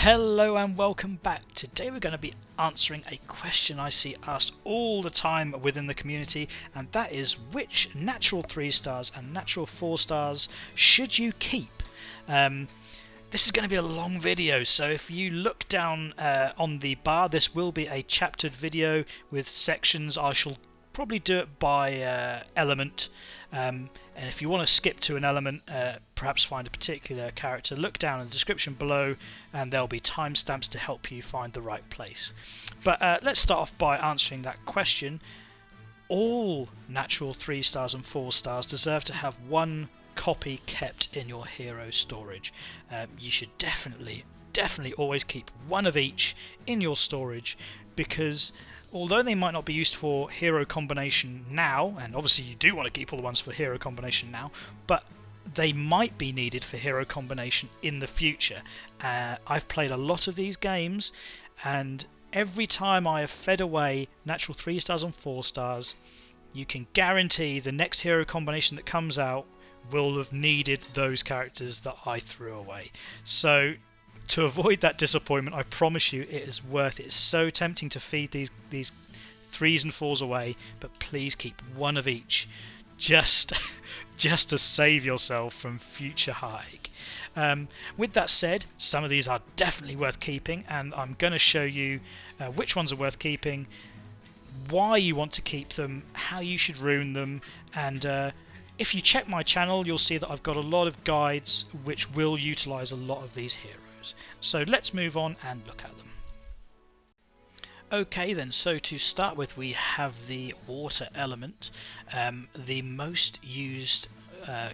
Hello and welcome back. Today we're going to be answering a question I see asked all the time within the community, and that is which natural 3 stars and natural 4 stars should you keep? This is going to be a long video, so if you look down on the bar, this will be a chaptered video with sections. I shall probably do it by element, and if you want to skip to an element, perhaps find a particular character, look down in the description below and there'll be timestamps to help you find the right place. But let's start off by answering that question. All natural 3 stars and 4 stars deserve to have one copy kept in your hero storage. You should definitely always keep one of each in your storage, because although they might not be used for hero combination now, and obviously you do want to keep all the ones for hero combination now, but they might be needed for hero combination in the future. I've played a lot of these games, and every time I have fed away natural 3 stars and 4 stars, you can guarantee the next hero combination that comes out will have needed those characters that I threw away. So to avoid that disappointment, I promise you it is worth it. It's so tempting to feed these 3s and 4s away, but please keep one of each, just to save yourself from future heartache. With that said, some of these are definitely worth keeping, and I'm going to show you which ones are worth keeping, why you want to keep them, how you should rune them, and if you check my channel, you'll see that I've got a lot of guides which will utilize a lot of these heroes. So let's move on and look at them. Okay then, so to start with, we have the water element. The most used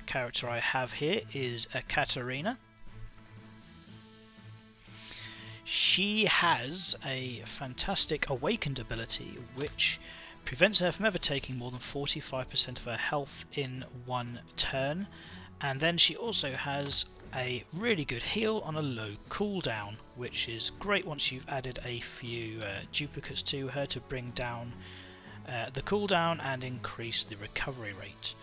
character I have here is Ekaterina. She has a fantastic awakened ability which prevents her from ever taking more than 45% of her health in one turn, and then she also has a really good heal on a low cooldown, which is great once you've added a few duplicates to her to bring down the cooldown and increase the recovery rate.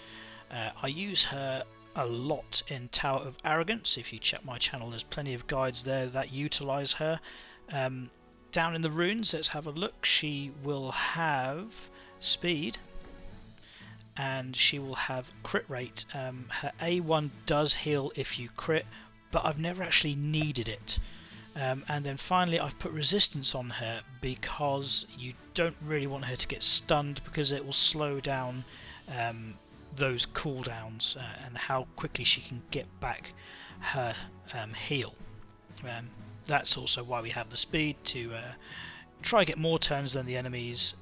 I use her a lot in Tower of Arrogance. If you check my channel, there's plenty of guides there that utilize her. Down in the runes, let's have a look. She will have speed and she will have crit rate. Her A1 does heal if you crit, but I've never actually needed it. And then finally I've put resistance on her because you don't really want her to get stunned, because it will slow down those cooldowns and how quickly she can get back her heal. That's also why we have the speed, to try get more turns than the enemies,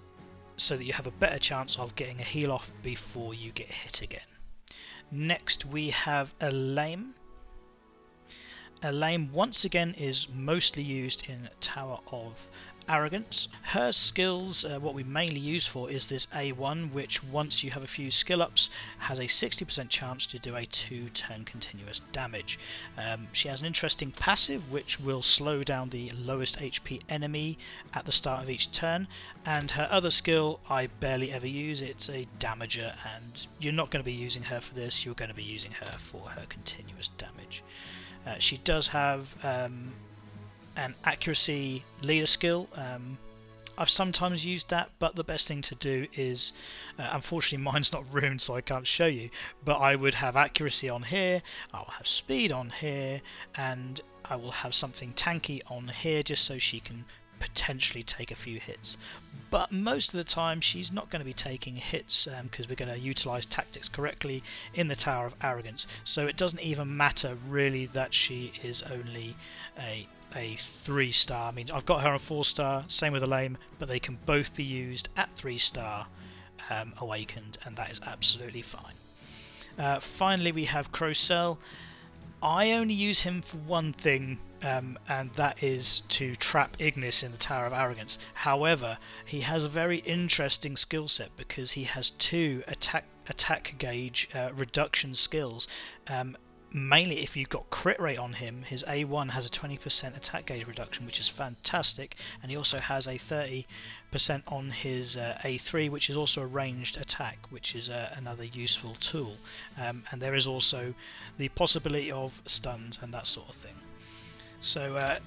so that you have a better chance of getting a heal off before you get hit again. Next we have Elaim. Elaim once again is mostly used in Tower of Arrogance. Her skills, what we mainly use for is this A1, which once you have a few skill ups has a 60% chance to do a 2-turn continuous damage. She has an interesting passive which will slow down the lowest HP enemy at the start of each turn, and her other skill I barely ever use. It's a damager, and you're not going to be using her for this, you're going to be using her for her continuous damage. She does have an accuracy leader skill. I've sometimes used that, but the best thing to do is, unfortunately mine's not runed so I can't show you, but I would have accuracy on here, I'll have speed on here, and I will have something tanky on here just so she can potentially take a few hits. But most of the time she's not going to be taking hits, because we're going to utilize tactics correctly in the Tower of Arrogance, so it doesn't even matter really that she is only a 3 star. I mean, I've got her on 4 star, same with Elaim, but they can both be used at 3 star awakened, and that is absolutely fine. Finally we have Crocell. I only use him for one thing, and that is to trap Ignis in the Tower of Arrogance. However, he has a very interesting skill set because he has 2 attack gauge reduction skills. Mainly if you've got crit rate on him, his A1 has a 20% attack gauge reduction, which is fantastic, and he also has a 30% on his A3, which is also a ranged attack, which is another useful tool. And there is also the possibility of stuns and that sort of thing. So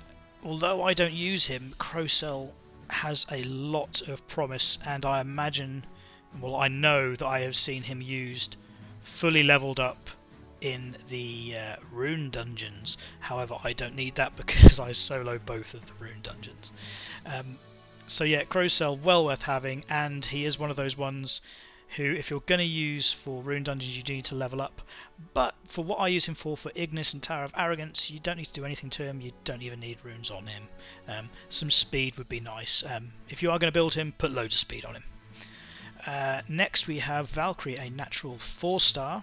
although I don't use him, Crocell has a lot of promise, and I imagine, well, I know that I have seen him used fully leveled up in the rune dungeons. However, I don't need that because I solo both of the rune dungeons. So yeah, Crocell, well worth having, and he is one of those ones who, if you're going to use for rune dungeons, you do need to level up. But for what I use him for Ignis and Tower of Arrogance, you don't need to do anything to him. You don't even need runes on him. Some speed would be nice. If you are going to build him, put loads of speed on him. Next we have Valkyrie, a natural 4-star.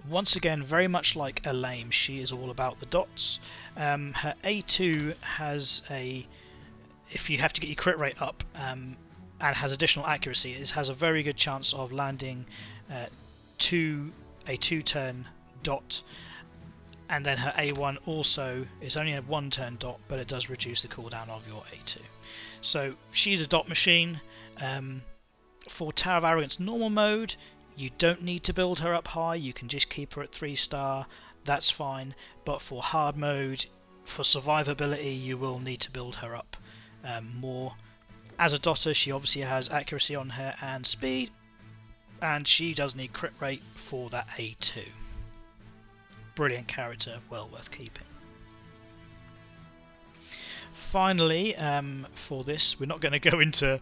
Once again, very much like Elaim, she is all about the dots. Her A2 has a, if you have to get your crit rate up, and has additional accuracy, it has a very good chance of landing a 2-turn dot. And then her A1 also is only a 1-turn dot, but it does reduce the cooldown of your A2. So she's a dot machine. For Tower of Arrogance normal mode, you don't need to build her up high, you can just keep her at 3-star, that's fine. But for hard mode, for survivability, you will need to build her up more. As a dotter, she obviously has accuracy on her and speed, and she does need crit rate for that A2. Brilliant character, well worth keeping. Finally, for this, we're not going to go into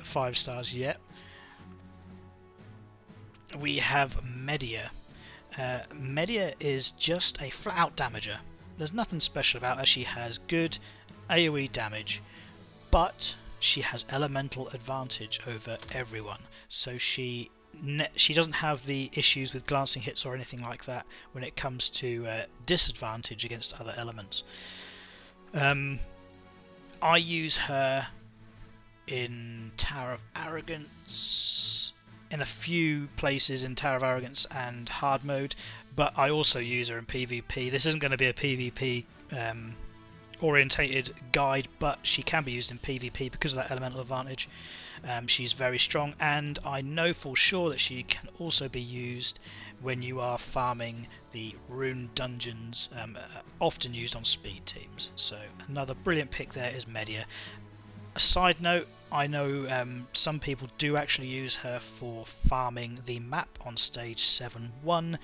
5 stars yet. We have Medea. Medea is just a flat-out damager. There's nothing special about her. She has good AoE damage, but she has elemental advantage over everyone. So she doesn't have the issues with glancing hits or anything like that when it comes to disadvantage against other elements. I use her in Tower of Arrogance, in a few places in Tower of Arrogance and hard mode, but I also use her in PvP. This isn't going to be a PvP orientated guide, but she can be used in PvP because of that elemental advantage. She's very strong, and I know for sure that she can also be used when you are farming the rune dungeons, often used on speed teams. So another brilliant pick there is Medea. A side note, I know some people do actually use her for farming the map on stage 7-1.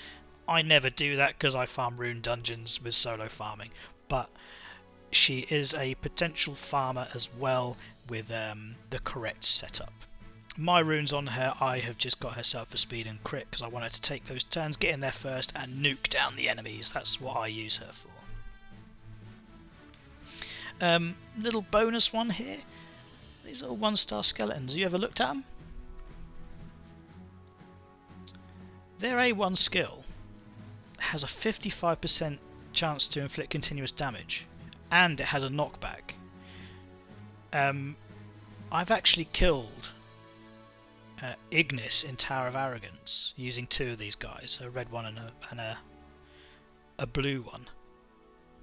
I never do that because I farm rune dungeons with solo farming, but she is a potential farmer as well with the correct setup. My runes on her, I have just got her set up for speed and crit because I want her to take those turns, get in there first and nuke down the enemies. That's what I use her for. Little bonus one here. These are 1-star skeletons. Have you ever looked at them? Their A1 skill has a 55% chance to inflict continuous damage, and it has a knockback. I've actually killed Ignis in Tower of Arrogance using 2 of these guys, a red one and a blue one,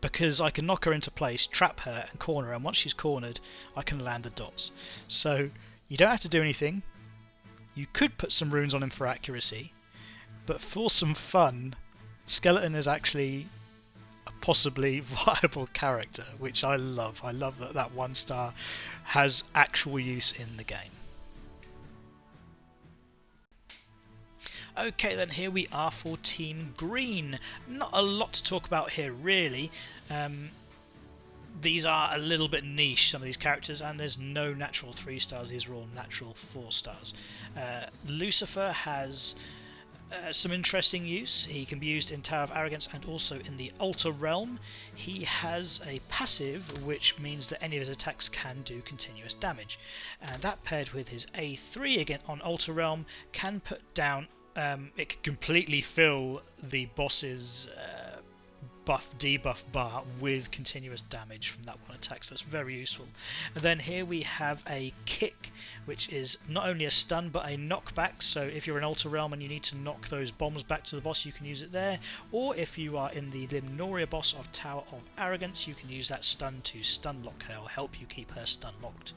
because I can knock her into place, trap her and corner her, and once she's cornered I can land the dots. So you don't have to do anything. You could put some runes on him for accuracy, but for some fun, Skeleton is actually a possibly viable character, which I love. I love that that 1-star has actual use in the game. Okay, then here we are for Team Green. Not a lot to talk about here really. These are a little bit niche, some of these characters, and there's no natural 3-stars. These are all natural 4-stars. Lucifer has some interesting use. He can be used in Tower of Arrogance and also in the Altar Realm. He has a passive which means that any of his attacks can do continuous damage, and that paired with his A3 again on Altar Realm can put down, it can completely fill the boss's buff debuff bar with continuous damage from that one attack, so that's very useful. And then here we have a kick, which is not only a stun but a knockback, so if you're in Altar Realm and you need to knock those bombs back to the boss, you can use it there, or if you are in the Limnoria boss of Tower of Arrogance, you can use that stun to stun lock her, or help you keep her stun locked,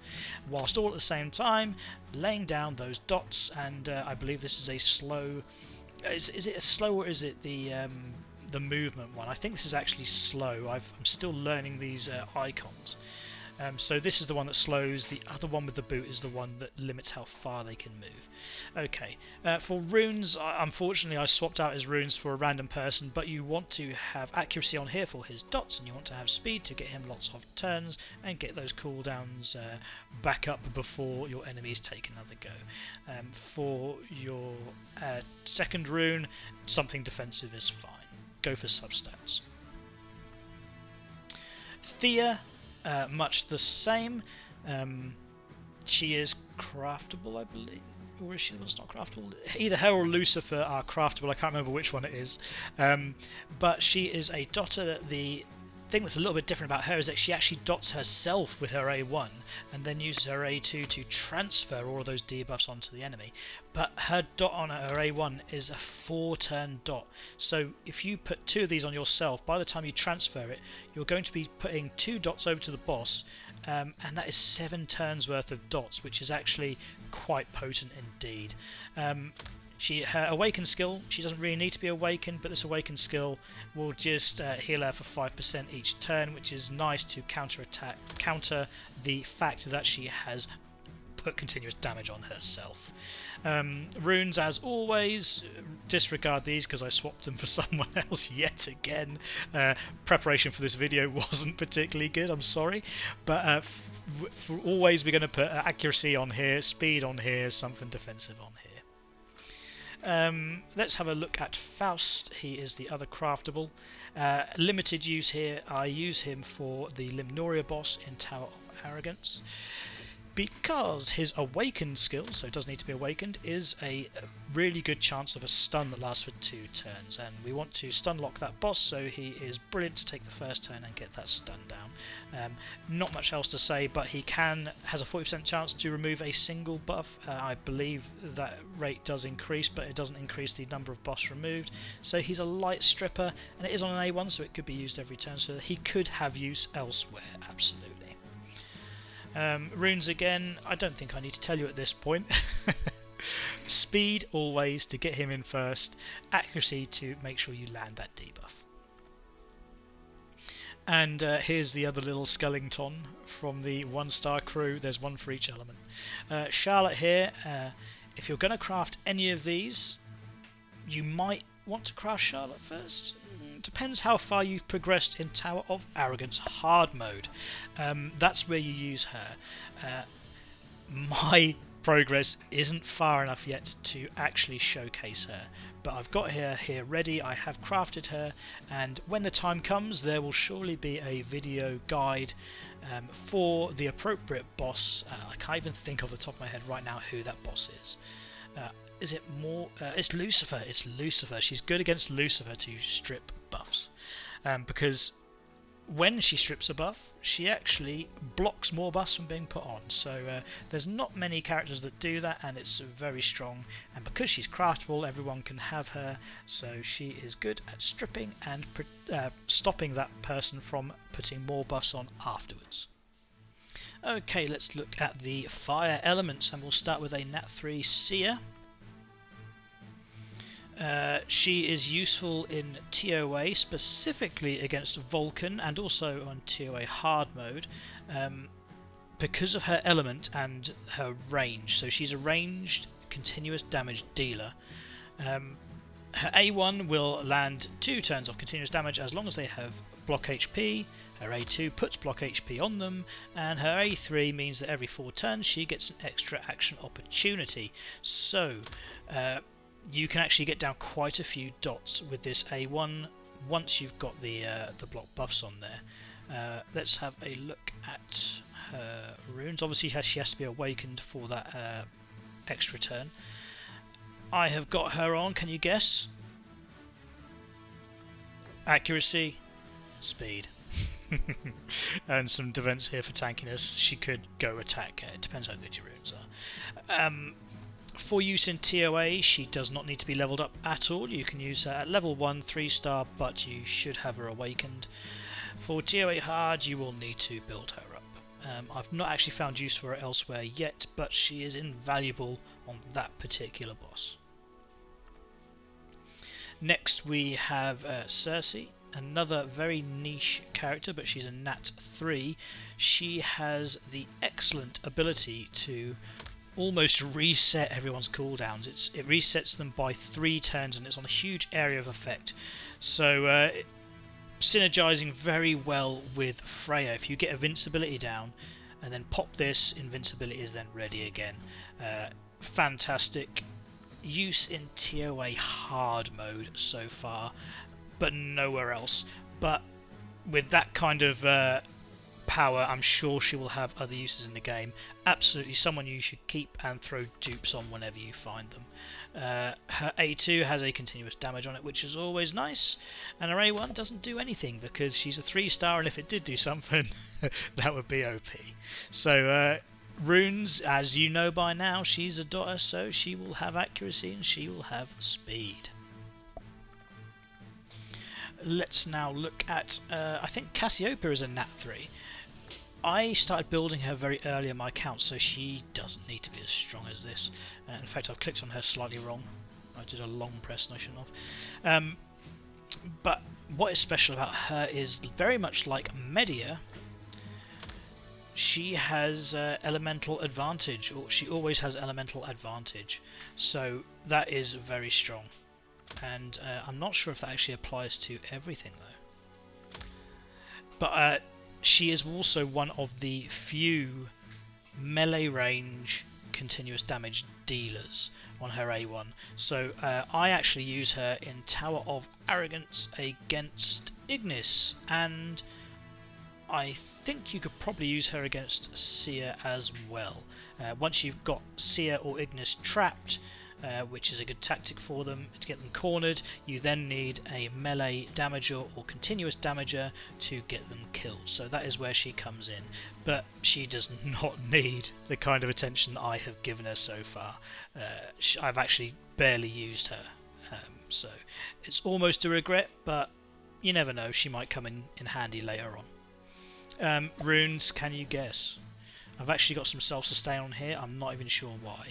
whilst all at the same time laying down those dots. And I believe this is a slow, is it a slow, or is it the the movement one. I think this is actually slow. I'm still learning these icons. So this is the one that slows. The other one with the boot is the one that limits how far they can move. Okay, for runes, unfortunately I swapped out his runes for a random person, but you want to have accuracy on here for his dots, and you want to have speed to get him lots of turns and get those cooldowns back up before your enemies take another go. For your second rune, something defensive is fine. Go for substats. Theia, much the same. She is craftable, I believe, or is she not craftable? Either her or Lucifer are craftable. I can't remember which one it is. But she is a dotter. The thing that's a little bit different about her is that she actually dots herself with her A1 and then uses her A2 to transfer all of those debuffs onto the enemy. But her dot on her A1 is a 4-turn dot. So if you put 2 of these on yourself, by the time you transfer it, you're going to be putting 2 dots over to the boss, and that is 7 turns worth of dots, which is actually quite potent indeed. Her awakened skill, she doesn't really need to be awakened, but this awakened skill will just heal her for 5% each turn, which is nice to counter the fact that she has put continuous damage on herself. Runes, as always, disregard these because I swapped them for someone else yet again. Preparation for this video wasn't particularly good, I'm sorry, but for always we're going to put accuracy on here, speed on here, something defensive on here. Let's have a look at Faust. He is the other craftable. Limited use here. I use him for the Limnoria boss in Tower of Arrogance, because his awakened skill, so it does need to be awakened, is a really good chance of a stun that lasts for 2 turns, and we want to stun lock that boss, so he is brilliant to take the first turn and get that stun down. Not much else to say, but he has a 40% chance to remove a single buff. I believe that rate does increase, but it doesn't increase the number of buffs removed. So he's a light stripper, and it is on an A1, so it could be used every turn, so he could have use elsewhere, absolutely. Runes again, I don't think I need to tell you at this point. Speed always to get him in first, accuracy to make sure you land that debuff. And here's the other little skeleton from the 1-star crew. There's one for each element. Charlotte here, if you're going to craft any of these, you might want to craft Charlotte first. Depends how far you've progressed in Tower of Arrogance hard mode. That's where you use her. My progress isn't far enough yet to actually showcase her, but I've got her here ready. I have crafted her, and when the time comes there will surely be a video guide for the appropriate boss. I can't even think off the top of my head right now who that boss is. Is it more? It's Lucifer. It's Lucifer. She's good against Lucifer to strip buffs, because when she strips a buff, she actually blocks more buffs from being put on. So there's not many characters that do that, and it's very strong. And because she's craftable, everyone can have her. So she is good at stripping and stopping that person from putting more buffs on afterwards. Okay, let's look at the fire elements, and we'll start with a Nat 3 Seer. She is useful in ToA, specifically against Vulcan, and also on ToA hard mode, because of her element and her range. So she's a ranged continuous damage dealer. Her A1 will land 2 turns of continuous damage as long as they have block HP. Her A2 puts block HP on them, and her A3 means that every 4 turns she gets an extra action opportunity. So you can actually get down quite a few dots with this A1 once you've got the block buffs on there. Let's have a look at her runes. Obviously she has to be awakened for that extra turn. I have got her on, can you guess? Accuracy, speed. And some defense here for tankiness. She could go attack. It depends how good your runes are. For use in ToA, she does not need to be leveled up at all. You can use her at level 1 3-star, but you should have her awakened. For ToA hard, you will need to build her up. I've not actually found use for her elsewhere yet, but she is invaluable on that particular boss. Next we have Circe, another very niche character, but she's a Nat 3. She has the excellent ability to almost reset everyone's cooldowns. It resets them by 3 turns, and it's on a huge area of effect. So synergizing very well with Freyja. If you get invincibility down and then pop this, invincibility is then ready again. Fantastic use in ToA hard mode so far, but nowhere else. But with that kind of power, I'm sure she will have other uses in the game. Absolutely someone you should keep and throw dupes on whenever you find them. Her A2 has a continuous damage on it, which is always nice, and her A1 doesn't do anything because she's a 3-star, and if it did do something that would be OP. So runes, as you know by now, she's a dotter, so she will have accuracy and she will have speed. Let's now look at, I think Cassiopeia is a Nat 3. I started building her very early in my account, so she doesn't need to be as strong as this. In fact, I've clicked on her slightly wrong. I did a long press and I shouldn't have. But what is special about her is, very much like Medea, she has elemental advantage, or she always has elemental advantage. So that is very strong. And I'm not sure if that actually applies to everything though. But she is also one of the few melee range continuous damage dealers on her A1. So I actually use her in Tower of Arrogance against Ignis, and I think you could probably use her against Seer as well. Once you've got Seer or Ignis trapped, which is a good tactic for them to get them cornered, you then need a melee damager or continuous damager to get them killed. So that is where she comes in, but she does not need the kind of attention that I have given her so far. I've actually barely used her, so it's almost a regret, but you never know, she might come in handy later on. Runes, can you guess? I've actually got some self-sustain on here, I'm not even sure why.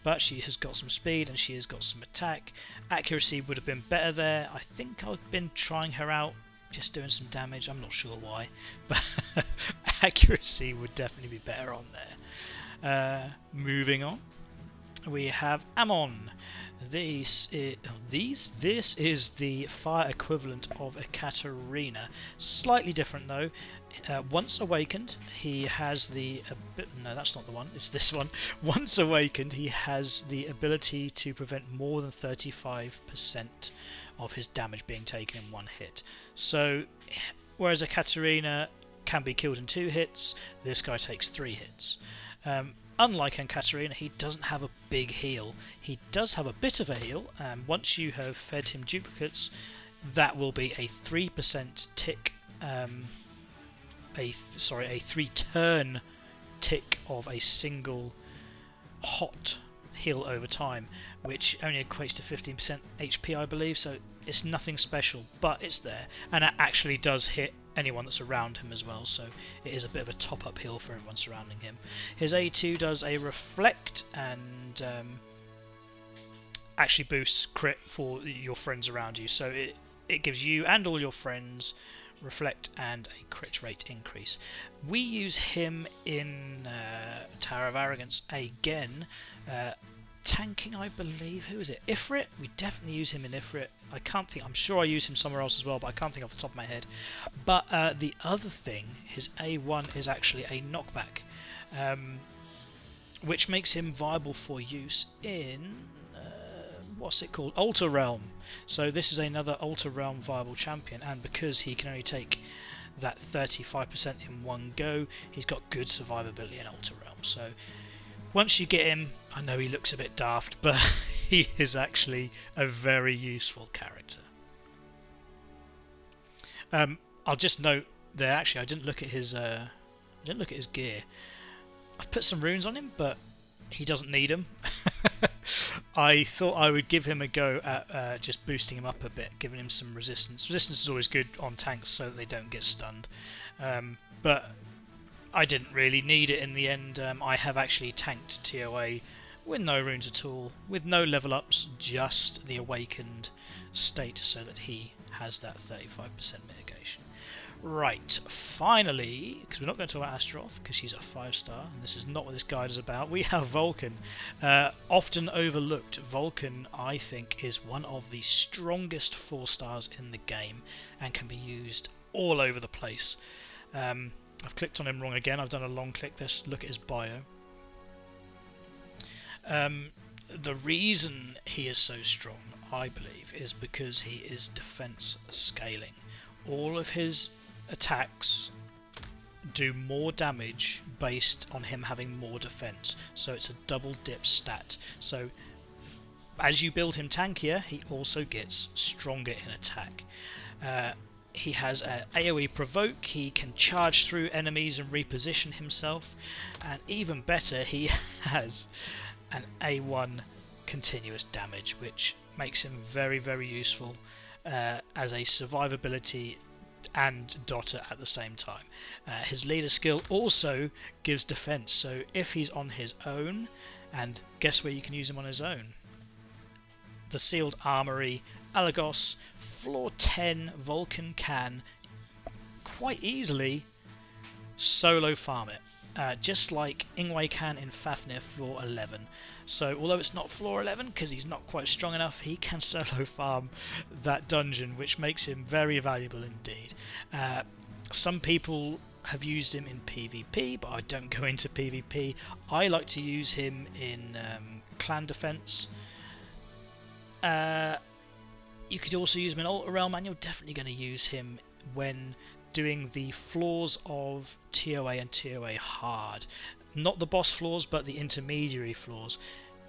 But she has got some speed and she has got some attack. Accuracy would have been better there. I think I've been trying her out, just doing some damage, I'm not sure why. But accuracy would definitely be better on there. Moving on, we have Amon. This is the fire equivalent of Ekaterina. Slightly different though. Once awakened, he has the no, that's not the one. It's this one. Once awakened, he has the ability to prevent more than 35% of his damage being taken in one hit. So, whereas Ekaterina can be killed in 2 hits, this guy takes 3 hits. Unlike Ekaterina, he doesn't have a big heal. He does have a bit of a heal, and once you have fed him duplicates, that will be a 3% tick, a 3-turn tick of a single hot heal over time, which only equates to 15% HP, I believe, so it's nothing special, but it's there, and it actually does hit anyone that's around him as well, so it is a bit of a top-up heal for everyone surrounding him. His A2 does a reflect and actually boosts crit for your friends around you, so it gives you and all your friends reflect and a crit rate increase. We use him in Tower of Arrogance again, tanking, I believe. Who is it? Ifrit? We definitely use him in Ifrit. I can't think. I'm sure I use him somewhere else as well, but I can't think off the top of my head. But the other thing, his A1 is actually a knockback, which makes him viable for use in what's it called? Altar Realm. So this is another Altar Realm viable champion, and because he can only take that 35% in one go, he's got good survivability in Altar Realm. So once you get him, I know he looks a bit daft, but he is actually a very useful character. I'll just note there, actually, I didn't look at his gear. I've put some runes on him, but he doesn't need them. I thought I would give him a go at just boosting him up a bit, giving him some resistance. Resistance is always good on tanks so that they don't get stunned. But I didn't really need it in the end. I have actually tanked ToA with no runes at all, with no level ups, just the awakened state so that he has that 35% mitigation. Right, finally, because we're not going to talk about Astaroth because she's a 5-star, and this is not what this guide is about, we have Vulcan. Often overlooked, Vulcan I think is one of the strongest 4-stars in the game and can be used all over the place. I've clicked on him wrong again, I've done a long click. Let's look at his bio. The reason he is so strong, I believe, is because he is defense scaling. All of his attacks do more damage based on him having more defense, so it's a double dip stat. So as you build him tankier, he also gets stronger in attack. He has an AoE provoke, he can charge through enemies and reposition himself, and even better, he has an A1 continuous damage, which makes him very, very useful as a survivability and dotter at the same time. His leader skill also gives defense, so if he's on his own, and guess where you can use him on his own? The Sealed Armory, Alagos, floor 10, Vulcan can quite easily solo farm it, just like Ingway can in Fafnir floor 11. So although it's not floor 11 because he's not quite strong enough, he can solo farm that dungeon, which makes him very valuable indeed. Some people have used him in PvP, but I don't go into PvP. I like to use him in clan defense. You could also use him in Altar Realm, and you're definitely going to use him when doing the floors of ToA and ToA hard. Not the boss floors, but the intermediary floors.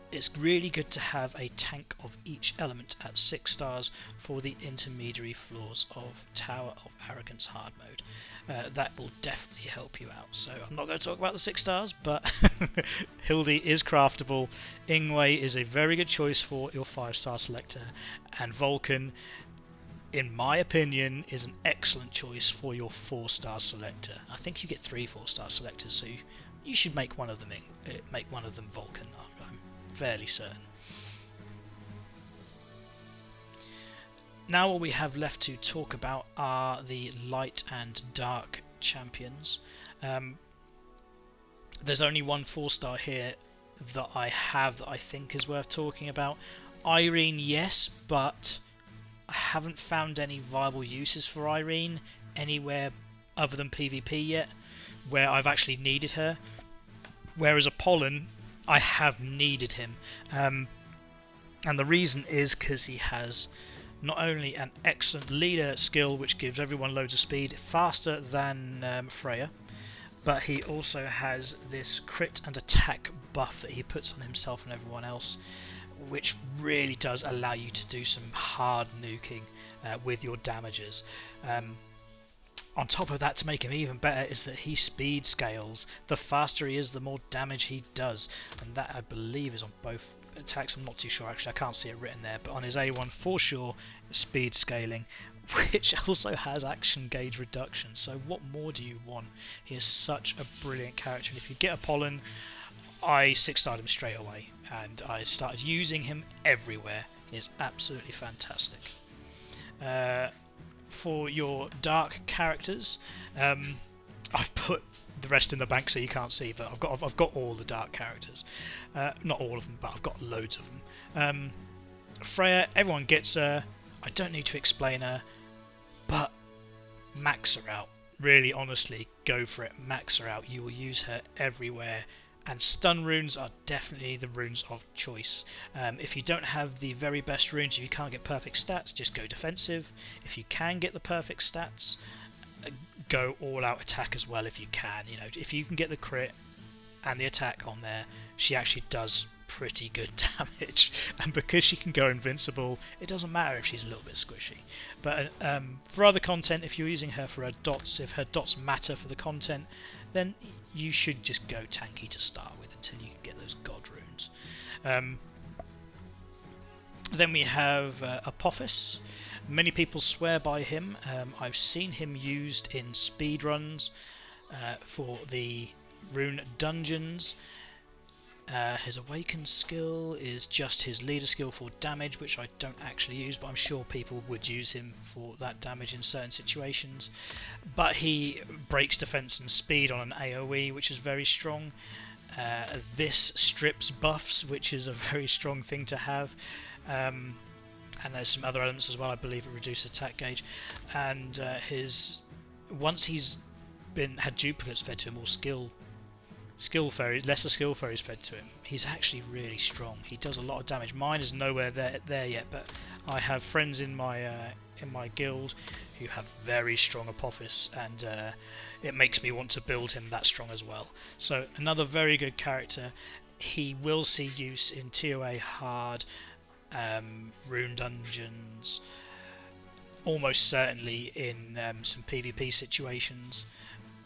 It's really good to have a tank of each element at 6 stars for the intermediary floors of Tower of Arrogance hard mode. That will definitely help you out. So I'm not going to talk about the 6 stars, but Hildy is craftable. Ingway is a very good choice for your 5-star selector, and Vulcan, in my opinion, is an excellent choice for your 4-star selector. I think you get 3 4-star selectors, so you should make one of them Vulcan. I'm fairly certain. Now all we have left to talk about are the light and dark champions. There's only one 4-star here that I have that I think is worth talking about. Irene, yes, but I haven't found any viable uses for Irene anywhere other than PvP yet, where I've actually needed her. Whereas Apollon, I have needed him, and the reason is because he has not only an excellent leader skill which gives everyone loads of speed, faster than Freyja, but he also has this crit and attack buff that he puts on himself and everyone else, which really does allow you to do some hard nuking with your damages. On top of that, to make him even better, is that he speed scales. The faster he is, the more damage he does, and that I believe is on both attacks. I'm not too sure actually, I can't see it written there, but on his A1 for sure, speed scaling, which also has action gauge reduction. So what more do you want? He is such a brilliant character, and if you get Apollon, I 6-starred him straight away, and I started using him everywhere. He is absolutely fantastic. For your dark characters, I've put the rest in the bank so you can't see, but I've got all the dark characters. Not all of them, but I've got loads of them. Freyja, everyone gets her. I don't need to explain her, but max her out. Really, honestly, go for it. Max her out. You will use her everywhere. And stun runes are definitely the runes of choice. If you don't have the very best runes, if you can't get perfect stats, just go defensive. If you can get the perfect stats, go all out attack as well if you can. You know, if you can get the crit and the attack on there, she actually does pretty good damage. And because she can go invincible, it doesn't matter if she's a little bit squishy. But for other content, if you're using her for her dots, if her dots matter for the content, then you should just go tanky to start with until you can get those god runes. Then we have Apophis. Many people swear by him. I've seen him used in speedruns for the rune dungeons. His awakened skill is just his leader skill for damage, which I don't actually use, but I'm sure people would use him for that damage in certain situations. But he breaks defense and speed on an AoE, which is very strong. This strips buffs, which is a very strong thing to have. And there's some other elements as well. I believe it reduces attack gauge. And once he's had duplicates fed to him, or lesser skill fairies fed to him, he's actually really strong. He does a lot of damage. Mine is nowhere there yet, but I have friends in my guild who have very strong Apophis, and it makes me want to build him that strong as well. So another very good character. He will see use in ToA hard, rune dungeons, almost certainly in some PvP situations.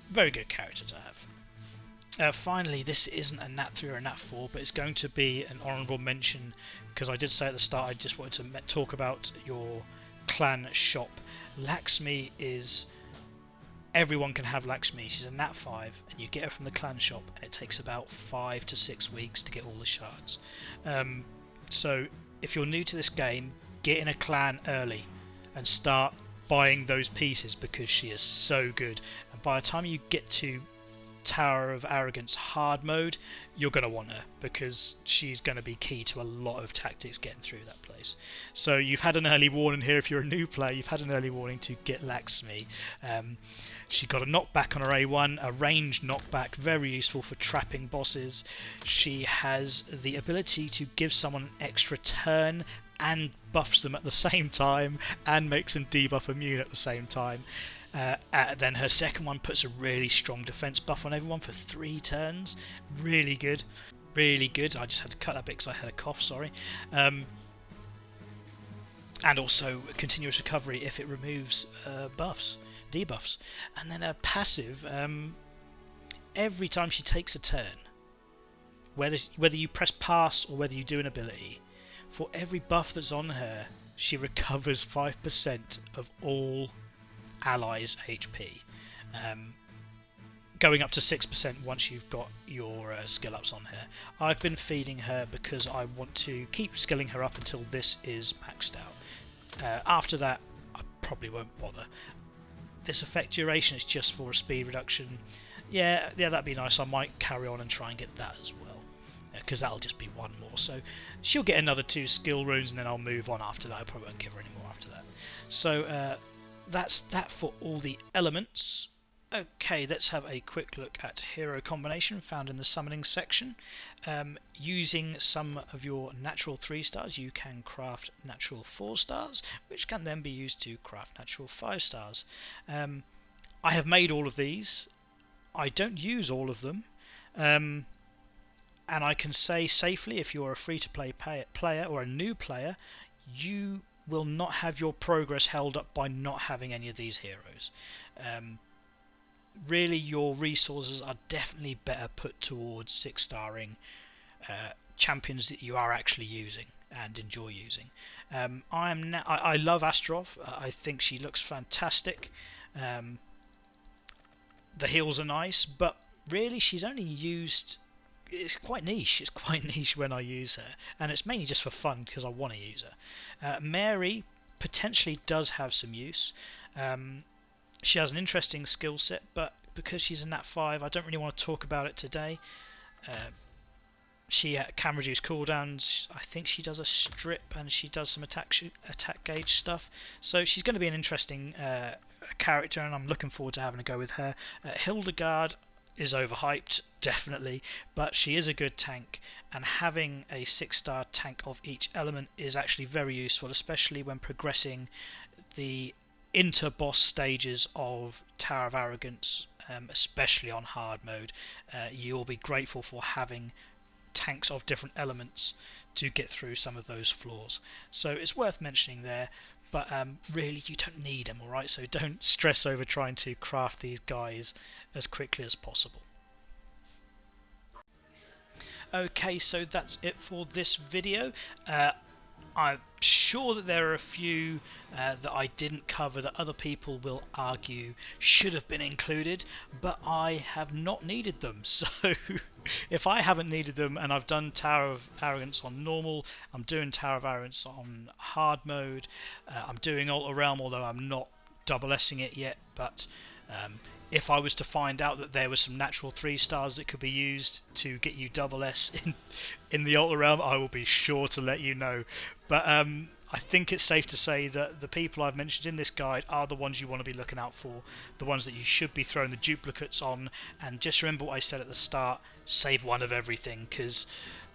Very good character to have. Finally, this isn't a Nat 3 or a Nat 4, but it's going to be an honourable mention, because I did say at the start I just wanted to talk about your clan shop. Lakshmi is... everyone can have Lakshmi. She's a Nat 5, and you get her from the clan shop, and it takes about 5 to 6 weeks to get all the shards. So if you're new to this game, get in a clan early and start buying those pieces, because she is so good. And by the time you get to Tower of Arrogance hard mode, you're going to want her, because she's going to be key to a lot of tactics getting through that place. So you've had an early warning here. If you're a new player, you've had an early warning to get Lakshmi. She got a knockback on her A1, a ranged knockback, very useful for trapping bosses. She has the ability to give someone an extra turn and buffs them at the same time, and makes them debuff immune at the same time. Then her second one puts a really strong defense buff on everyone for 3 turns. Really good, really good. I just had to cut that bit because I had a cough, sorry. And also continuous recovery if it removes debuffs. And then her passive, every time she takes a turn, whether you press pass or whether you do an ability, for every buff that's on her, she recovers 5% of all allies' HP, going up to 6% once you've got your skill ups on her. I've been feeding her because I want to keep skilling her up until this is maxed out. After that, I probably won't bother. This effect duration is just for a speed reduction. Yeah, that'd be nice. I might carry on and try and get that as well, because that'll just be one more. So she'll get another 2 skill runes, and then I'll move on after that. I probably won't give her any more after that. So that's that for all the elements. Okay, let's have a quick look at hero combination found in the summoning section. Using some of your natural 3 stars, you can craft natural 4 stars, which can then be used to craft natural 5 stars. I have made all of these. I don't use all of them, and I can say safely, if you're a free-to-play player or a new player, you will not have your progress held up by not having any of these heroes. Really, your resources are definitely better put towards 6-starring champions that you are actually using and enjoy using. I love Astrov. I think she looks fantastic. The heals are nice, but really she's only used... It's quite niche. It's quite niche when I use her, and it's mainly just for fun because I want to use her. Mary potentially does have some use. She has an interesting skill set, but because she's a Nat 5, I don't really want to talk about it today. She can reduce cooldowns. I think she does a strip, and she does some attack gauge stuff. So she's going to be an interesting character, and I'm looking forward to having a go with her. Hildegard is overhyped, definitely, but she is a good tank, and having a 6-star tank of each element is actually very useful, especially when progressing the inter-boss stages of Tower of Arrogance, especially on hard mode. You'll be grateful for having tanks of different elements to get through some of those floors. So it's worth mentioning there, but really you don't need them, alright? So don't stress over trying to craft these guys as quickly as possible. Okay, so that's it for this video. I'm sure that there are a few that I didn't cover that other people will argue should have been included, but I have not needed them. So if I haven't needed them and I've done Tower of Arrogance on normal, I'm doing Tower of Arrogance on hard mode, I'm doing Altar Realm, although I'm not double S-ing it yet, but if I was to find out that there were some natural 3 stars that could be used to get you double S in the Altar Realm, I will be sure to let you know. But I think it's safe to say that the people I've mentioned in this guide are the ones you want to be looking out for, the ones that you should be throwing the duplicates on, and just remember what I said at the start, save one of everything, because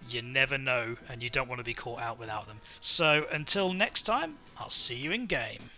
you never know and you don't want to be caught out without them. So until next time, I'll see you in game.